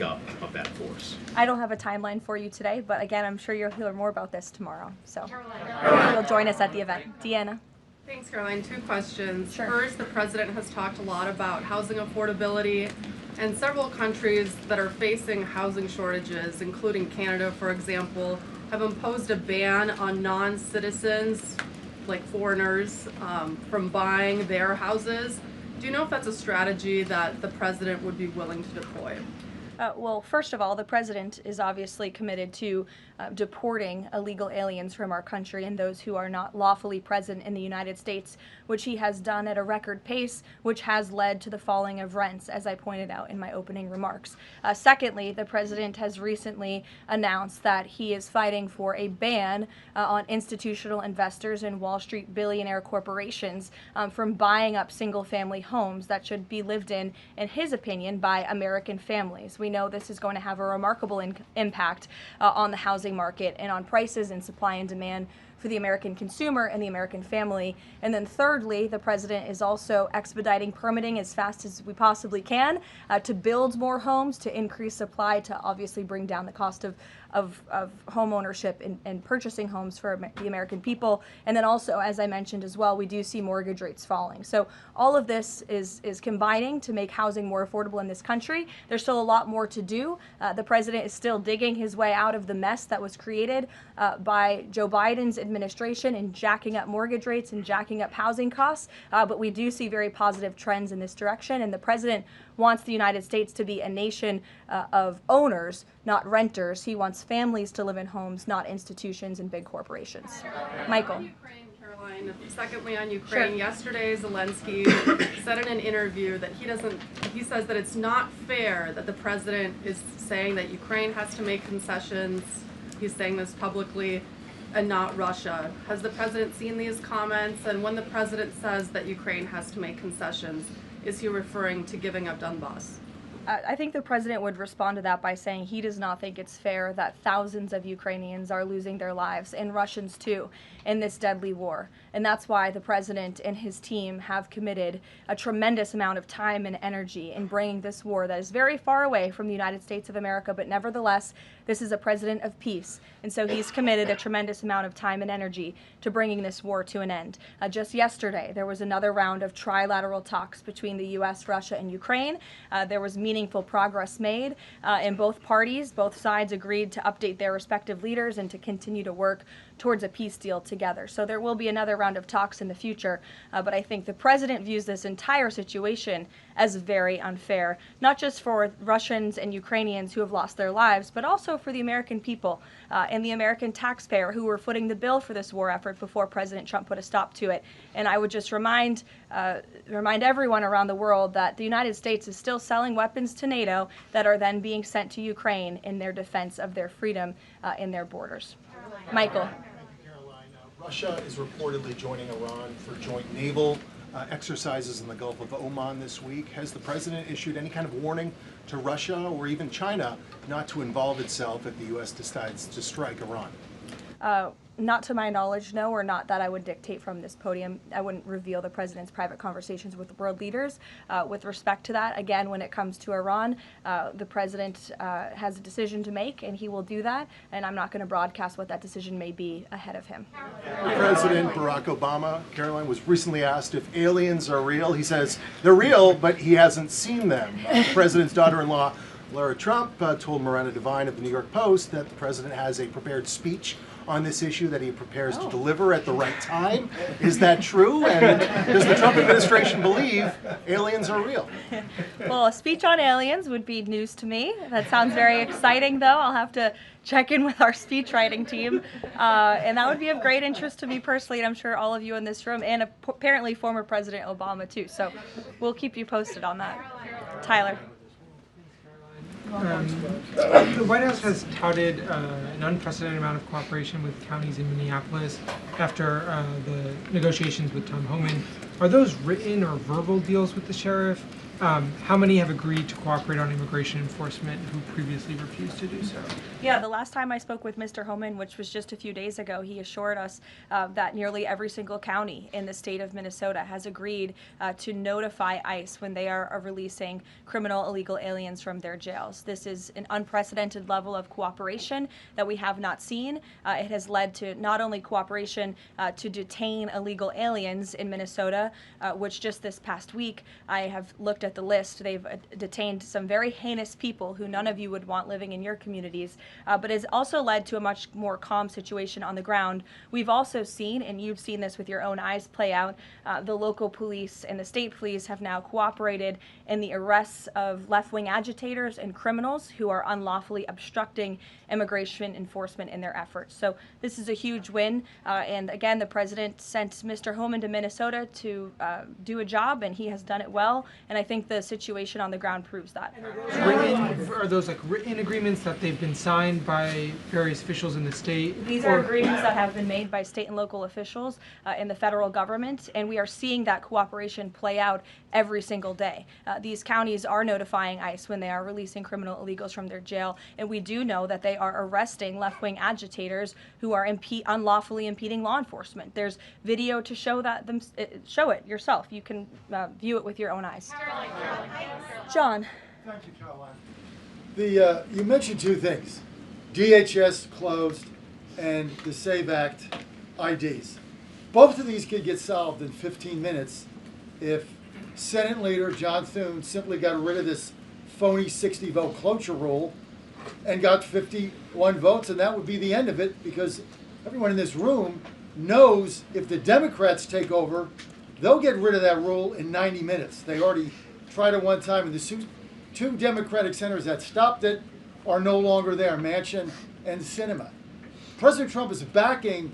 makeup of that force? I don't have a timeline for you today, but again, I'm sure you'll hear more about this tomorrow. So you'll join us at the event. Deanna. Thanks, Caroline. Two questions. Sure. First, the president has talked a lot about housing affordability, and several countries that are facing housing shortages, including Canada, for example, have imposed a ban on non-citizens, like foreigners, from buying their houses. Do you know if that's a strategy that the president would be willing to deploy? Well, first of all, the president is obviously committed to deporting illegal aliens from our country and those who are not lawfully present in the United States, which he has done at a record pace, which has led to the falling of rents, as I pointed out in my opening remarks. Secondly, the president has recently announced that he is fighting for a ban on institutional investors and Wall Street billionaire corporations from buying up single-family homes that should be lived in his opinion, by American families. We know this is going to have a remarkable impact on the housing market and on prices and supply and demand for the American consumer and the American family. And then thirdly, the president is also expediting permitting as fast as we possibly can to build more homes, to increase supply, to obviously bring down the cost of home ownership and purchasing homes for the American people. And then also, as I mentioned as well, we do see mortgage rates falling. So all of this is combining to make housing more affordable in this country. There's still a lot more to do. The president is still digging his way out of the mess that was created by Joe Biden's administration in jacking up mortgage rates and jacking up housing costs. But we do see very positive trends in this direction. And the president wants the United States to be a nation of owners, not renters. He wants families to live in homes, not institutions and big corporations. Michael. Ukraine, Caroline. Secondly, on Ukraine, Sure. yesterday Zelensky said in an interview that he says that it's not fair that the president is saying that Ukraine has to make concessions. He's saying this publicly, and not Russia. Has the president seen these comments? And when the president says that Ukraine has to make concessions, is he referring to giving up Donbass? I think the president would respond to that by saying he does not think it's fair that thousands of Ukrainians are losing their lives, and Russians too, in this deadly war. And that's why the president and his team have committed a tremendous amount of time and energy in bringing this war that is very far away from the United States of America, but nevertheless, this is a president of peace. And so he's committed a tremendous amount of time and energy to bringing this war to an end. Just yesterday, there was another round of trilateral talks between the U.S., Russia, and Ukraine. There was meaningful progress made in both parties. Both sides agreed to update their respective leaders and to continue to work towards a peace deal together. So there will be another round of talks in the future, but I think the president views this entire situation as very unfair, not just for Russians and Ukrainians who have lost their lives, but also for the American people and the American taxpayer who were footing the bill for this war effort before President Trump put a stop to it. And I would just remind everyone around the world that the United States is still selling weapons to NATO that are then being sent to Ukraine in their defense of their freedom in their borders. Michael. Russia is reportedly joining Iran for joint naval exercises in the Gulf of Oman this week. Has the president issued any kind of warning to Russia or even China not to involve itself if the U.S. decides to strike Iran? Not to my knowledge, no, or not that I would dictate from this podium. I wouldn't reveal the president's private conversations with world leaders. With respect to that, again, when it comes to Iran, the president has a decision to make, and he will do that, and I'm not going to broadcast what that decision may be ahead of him. President Barack Obama, Caroline, was recently asked if aliens are real. He says they're real, but he hasn't seen them. The president's daughter-in-law, Lara Trump, told Miranda Devine of the New York Post that the president has a prepared speech on this issue that he prepares to deliver at the right time. Is that true? And does the Trump administration believe aliens are real? Well, a speech on aliens would be news to me. That sounds very exciting, though. I'll have to check in with our speech writing team. And that would be of great interest to me personally, and I'm sure all of you in this room, and apparently former President Obama, too. So we'll keep you posted on that. Tyler. The White House has touted an unprecedented amount of cooperation with counties in Minneapolis after the negotiations with Tom Homan. Are those written or verbal deals with the sheriff? How many have agreed to cooperate on immigration enforcement who previously refused to do so? Yeah, the last time I spoke with Mr. Homan, which was just a few days ago, he assured us that nearly every single county in the state of Minnesota has agreed to notify ICE when they are releasing criminal illegal aliens from their jails. This is an unprecedented level of cooperation that we have not seen. It has led to not only cooperation to detain illegal aliens in Minnesota, which just this past week I have looked at the list. They've detained some very heinous people who none of you would want living in your communities, but has also led to a much more calm situation on the ground. We've also seen, and you've seen this with your own eyes play out, the local police and the state police have now cooperated in the arrests of left-wing agitators and criminals who are unlawfully obstructing immigration enforcement in their efforts. So this is a huge win, and again, the president sent Mr. Homan to Minnesota to do a job, and he has done it well, and I think the situation on the ground proves that. Are those like written agreements that they've been signed by various officials in the state? These are agreements that have been made by state and local officials in the federal government, and we are seeing that cooperation play out every single day. These counties are notifying ICE when they are releasing criminal illegals from their jail, and we do know that they are arresting left-wing agitators who are unlawfully impeding law enforcement. There's video to show that. Show it yourself. You can view it with your own eyes. John. Thank you, Karoline. You mentioned two things, DHS closed and the SAVE Act IDs. Both of these could get solved in 15 minutes if Senate Leader John Thune simply got rid of this phony 60-vote cloture rule and got 51 votes, and that would be the end of it, because everyone in this room knows if the Democrats take over, they'll get rid of that rule in 90 minutes. They already tried it one time, and the two Democratic senators that stopped it are no longer there, Manchin and Sinema. President Trump is backing